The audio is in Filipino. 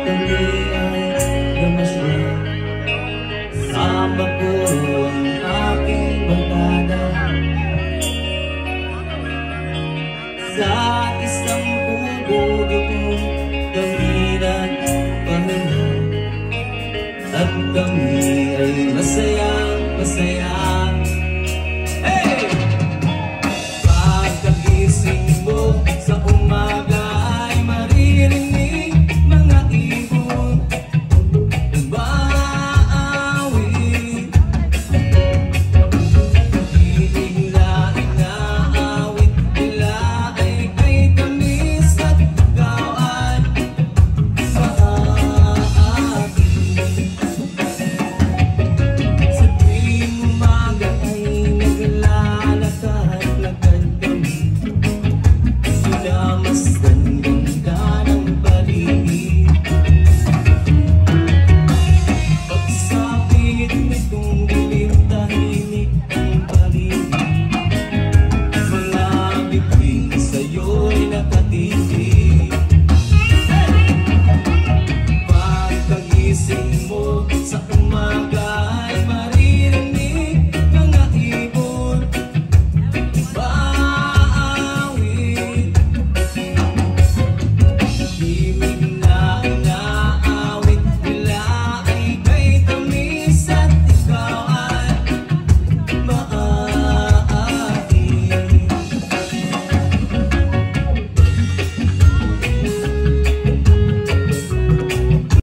kami ay namasya. Sama ko ang aking barkada sa isang bubugong kami nagpahinga, at kami ay masayang masaya. Hey! Pagkagising mo sa umaga ay maririnig